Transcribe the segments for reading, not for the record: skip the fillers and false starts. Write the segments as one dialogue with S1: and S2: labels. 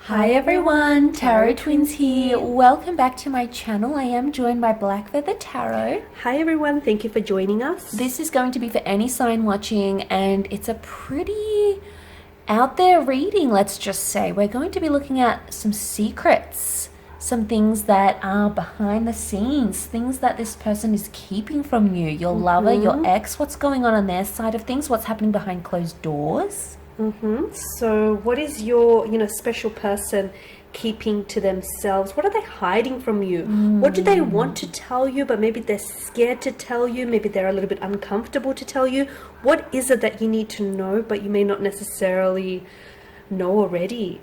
S1: Hi everyone, Tarot Twins here. Welcome back to my channel. I am joined by Black Feather Tarot.
S2: Hi everyone, thank you for joining us.
S1: This is going to be for any sign watching, and it's a pretty out there reading, let's just say. We're going to be looking at some secrets, some things that are behind the scenes, things that this person is keeping from you, your lover, your ex, what's going on their side of things, what's happening behind closed doors.
S2: So what is your, special person keeping to themselves? What are they hiding from you? What do they want to tell you, but maybe they're scared to tell you? Maybe they're a little bit uncomfortable to tell you. What is it that you need to know, but you may not necessarily know already?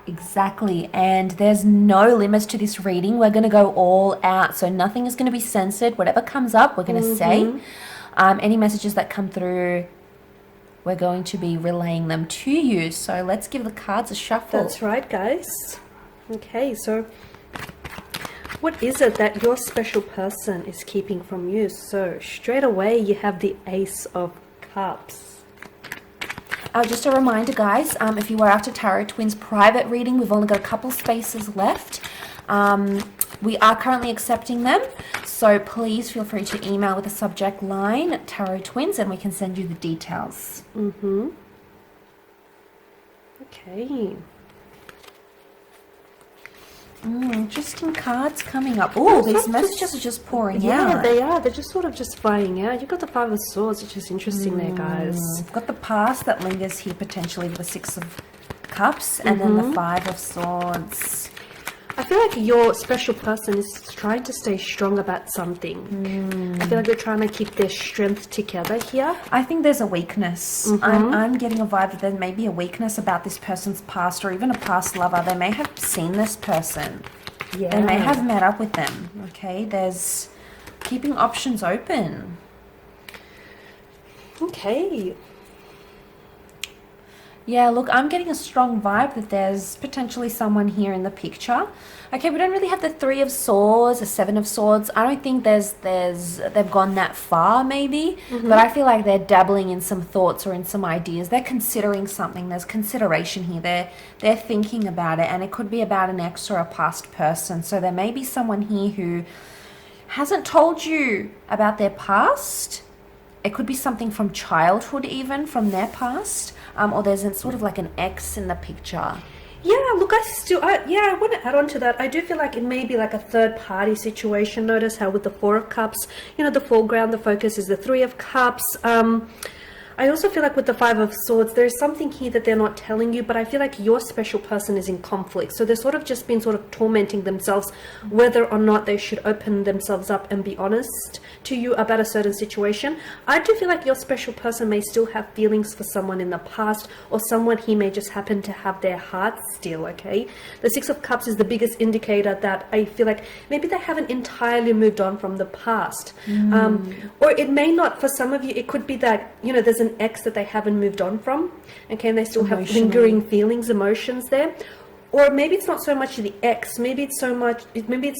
S1: Exactly, and there's no limits to this reading. We're going to go all out, so nothing is going to be censored. Whatever comes up, we're going to say. Any messages that come through, we're going to be relaying them to you. So let's give the cards a shuffle.
S2: That's right, guys. Okay, so what is it that your special person is keeping from you? So straight away you have the Ace of Cups.
S1: Just a reminder, guys, if you are after Tarot Twins private reading, we've only got a couple spaces left. We are currently accepting them, so please feel free to email with the subject line Tarot Twins and we can send you the details.
S2: Okay.
S1: Interesting cards coming up. Oh, these messages are just pouring out.
S2: Yeah, they are. They're just sort of just flying out. You've got the Five of Swords, which is interesting there, guys.
S1: We've got the past that lingers here potentially with the Six of Cups and then the Five of Swords.
S2: I feel like your special person is trying to stay strong about something. I feel like they're trying to keep their strength together here.
S1: I think there's a weakness. I'm getting a vibe that there may be a weakness about this person's past or even a past lover. They may have seen this person.
S2: Yeah.
S1: They may have met up with them. Okay, there's keeping options open.
S2: Okay.
S1: Yeah, look, I'm getting a strong vibe that there's potentially someone here in the picture. Okay, we don't really have the Three of Swords, the Seven of Swords. I don't think they've gone that far, maybe. But I feel like they're dabbling in some thoughts or in some ideas. They're considering something. There's consideration here. They're thinking about it, and it could be about an ex or a past person. So there may be someone here who hasn't told you about their past. It could be something from childhood, even from their past, or there's sort of like an ex in the picture.
S2: Yeah, look, I want to add on to that. I do feel like it may be like a third party situation. Notice how with the Four of Cups, the foreground, the focus is the Three of Cups. I also feel like with the Five of Swords, there's something here that they're not telling you, but I feel like your special person is in conflict. So they're sort of just been sort of tormenting themselves, whether or not they should open themselves up and be honest to you about a certain situation. I do feel like your special person may still have feelings for someone in the past, or someone he may just happen to have their heart still, okay? The Six of Cups is the biggest indicator that I feel like maybe they haven't entirely moved on from the past. Or it may not, for some of you, it could be that, there's an ex that they haven't moved on from, okay, and they still have lingering feelings, emotions there. Or maybe it's not so much the ex, maybe it's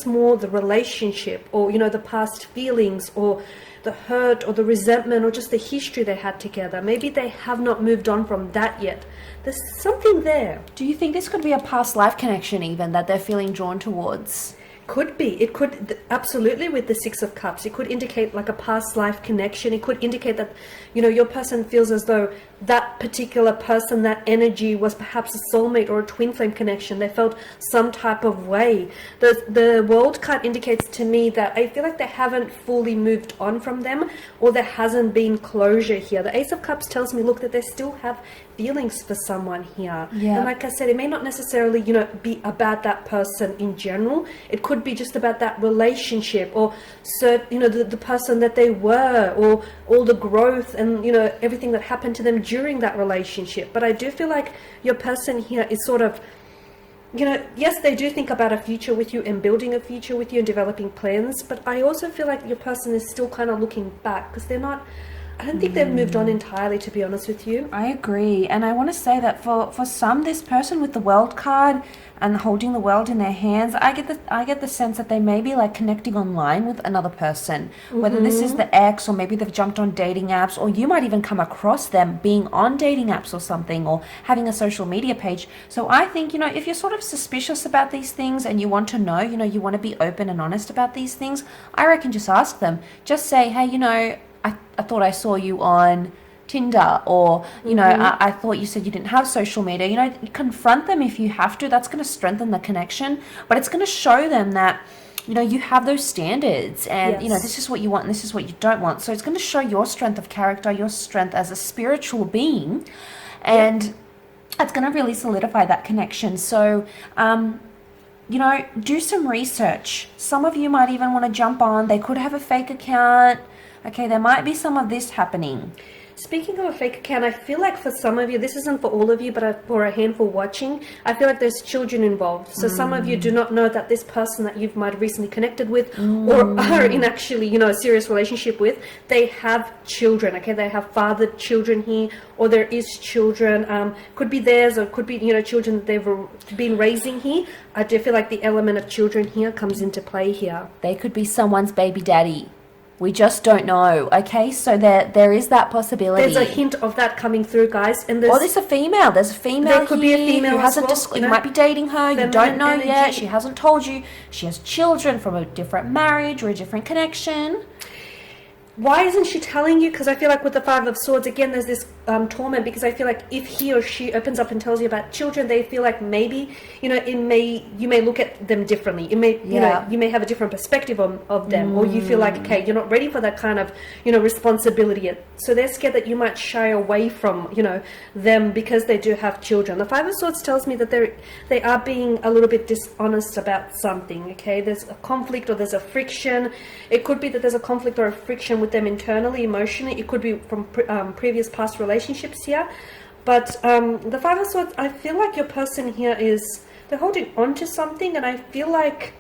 S2: more the relationship, or the past feelings, or the hurt, or the resentment, or just the history they had together. Maybe they have not moved on from that yet. There's something there.
S1: Do you think this could be a past life connection even that they're feeling drawn towards?
S2: Could be. It could, absolutely, with the Six of Cups. It could indicate like a past life connection. It could indicate that, your person feels as though that particular person, that energy was perhaps a soulmate or a twin flame connection. They felt some type of way. The World card indicates to me that I feel like they haven't fully moved on from them, or there hasn't been closure here. The Ace of Cups tells me, look, that they still have feelings for someone here.
S1: Yeah.
S2: And like I said, it may not necessarily, be about that person in general. It could be just about that relationship, or the person that they were, or all the growth and everything that happened to them during that relationship. But I do feel like your person here is sort of, yes, they do think about a future with you and building a future with you and developing plans, but I also feel like your person is still kind of looking back, because they're not I don't think they've moved on entirely, to be honest with you.
S1: I agree. And I want to say that for some, this person with the world card and holding the world in their hands, I get the sense that they may be like connecting online with another person, whether this is the ex, or maybe they've jumped on dating apps, or you might even come across them being on dating apps or something, or having a social media page. So I think, if you're sort of suspicious about these things and you want to know, you want to be open and honest about these things, I reckon just ask them. Just say, hey, I thought I saw you on Tinder, or I thought you said you didn't have social media. Confront them if you have to. That's going to strengthen the connection, but it's going to show them that you have those standards, and this is what you want and this is what you don't want. So it's going to show your strength of character, your strength as a spiritual being, and it's going to really solidify that connection. So do some research. Some of you might even want to jump on. They could have a fake account. Okay, there might be some of this happening.
S2: Speaking of a fake account, I feel like for some of you, this isn't for all of you, but for a handful watching, I feel like there's children involved. So some of you do not know that this person that you might have recently connected with, or are in actually, a serious relationship with, they have children, okay? They have fathered children here, or there is children, could be theirs, or could be, children that they've been raising here. I do feel like the element of children here comes into play here.
S1: They could be someone's baby daddy. We just don't know, okay? So there is that possibility.
S2: There's a hint of that coming through, guys. And
S1: there's a female. There's a female. There
S2: could be a female
S1: who hasn't you might be dating her. You don't know
S2: energy.
S1: Yet. She hasn't told you. She has children from a different marriage or a different connection.
S2: Why isn't she telling you? Because I feel like with the Five of Swords, again, there's this torment, because I feel like if he or she opens up and tells you about children, they feel like maybe, you may look at them differently. You may have a different perspective of them, or you feel like, okay, you're not ready for that kind of, responsibility yet. So they're scared that you might shy away from, them because they do have children. The Five of Swords tells me that they are being a little bit dishonest about something, okay? There's a conflict, or there's a friction. It could be that there's a conflict or a friction with them internally, emotionally. It could be from previous past relationships here. But the Five of Swords, I feel like your person here they're holding on to something, and I feel like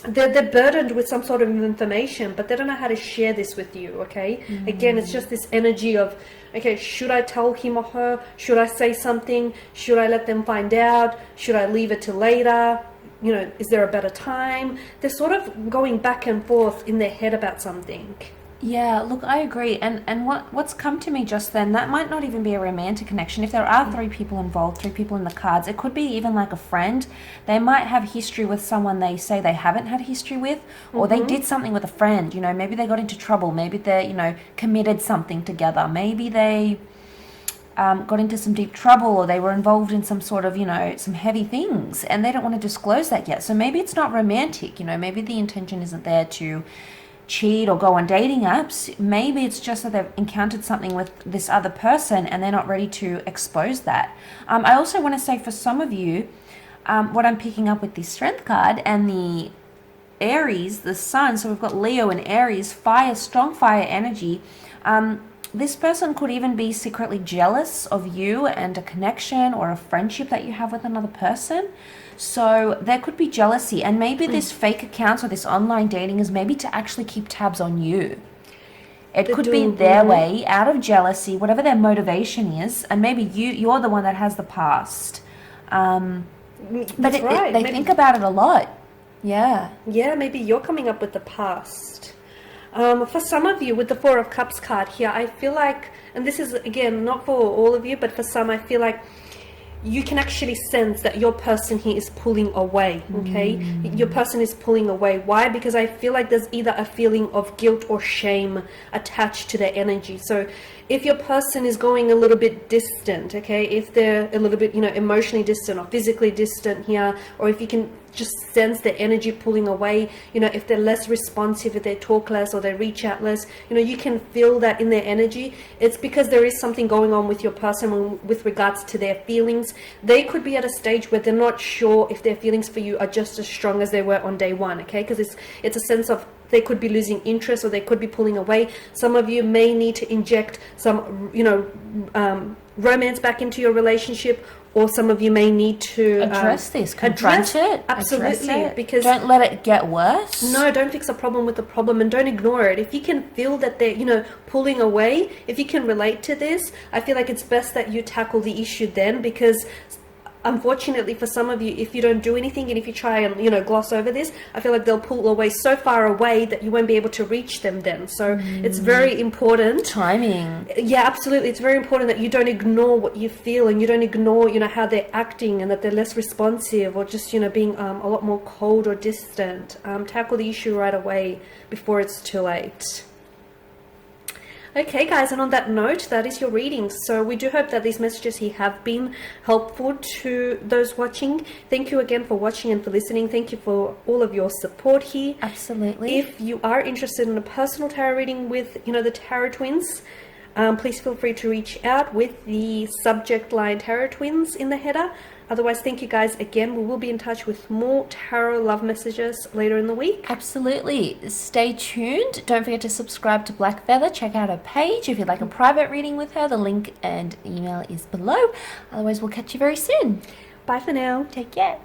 S2: they're burdened with some sort of information, but they don't know how to share this with you, okay? Again, it's just this energy of, okay, should I tell him or her? Should I say something? Should I let them find out? Should I leave it till later? Is there a better time? They're sort of going back and forth in their head about something.
S1: Yeah, look, I agree. And what's come to me just then, that might not even be a romantic connection. If there are three people involved, three people in the cards, it could be even like a friend. They might have history with someone they say they haven't had history with, or they did something with a friend. Maybe they got into trouble. Maybe they, committed something together. Maybe they got into some deep trouble, or they were involved in some sort of, some heavy things, and they don't want to disclose that yet. So maybe it's not romantic, maybe the intention isn't there to cheat or go on dating apps. Maybe it's just that they've encountered something with this other person and they're not ready to expose that. I also want to say, for some of you, what I'm picking up with the Strength card and the Aries, the Sun, so we've got Leo and Aries, fire, strong fire energy. This person could even be secretly jealous of you and a connection or a friendship that you have with another person. So there could be jealousy, and maybe this fake account or this online dating is maybe to actually keep tabs on you. It could be their way, out of jealousy, whatever their motivation is, and maybe you're the one that has the past. But they think about it a lot. Yeah.
S2: Yeah, maybe you're coming up with the past. For some of you, with the Four of Cups card here, I feel like, and this is, again, not for all of you, but for some, I feel like you can actually sense that your person here is pulling away, okay? Your person is pulling away. Why? Because I feel like there's either a feeling of guilt or shame attached to their energy. So if your person is going a little bit distant, okay, if they're a little bit, emotionally distant or physically distant here, or if you can just sense their energy pulling away, if they're less responsive, if they talk less or they reach out less, you can feel that in their energy. It's because there is something going on with your person with regards to their feelings. They could be at a stage where they're not sure if their feelings for you are just as strong as they were on day one, okay? Because it's a sense of they could be losing interest, or they could be pulling away. Some of you may need to inject some, romance back into your relationship, or some of you may need to
S1: address this, confront it,
S2: absolutely,
S1: address it.
S2: because
S1: don't let it get worse.
S2: No, don't fix a problem with the problem, and don't ignore it. If you can feel that they're, pulling away, if you can relate to this, I feel like it's best that you tackle the issue then, because unfortunately for some of you, if you don't do anything and if you try and gloss over this, I feel like they'll pull away so far away that you won't be able to reach them then. So it's very important.
S1: Timing.
S2: Yeah, absolutely. It's very important that you don't ignore what you feel, and you don't ignore how they're acting, and that they're less responsive, or just being a lot more cold or distant. Tackle the issue right away before it's too late. Okay guys, and on that note, that is your reading. So we do hope that these messages here have been helpful to those watching. Thank you again for watching and for listening. Thank you for all of your support here.
S1: Absolutely.
S2: If you are interested in a personal tarot reading with the Tarot Twins, please feel free to reach out with the subject line Tarot Twins in the header. Otherwise, thank you guys again. We will be in touch with more tarot love messages later in the week.
S1: Absolutely. Stay tuned. Don't forget to subscribe to Black Feather. Check out her page if you'd like a private reading with her. The link and email is below. Otherwise, we'll catch you very soon.
S2: Bye for now.
S1: Take care.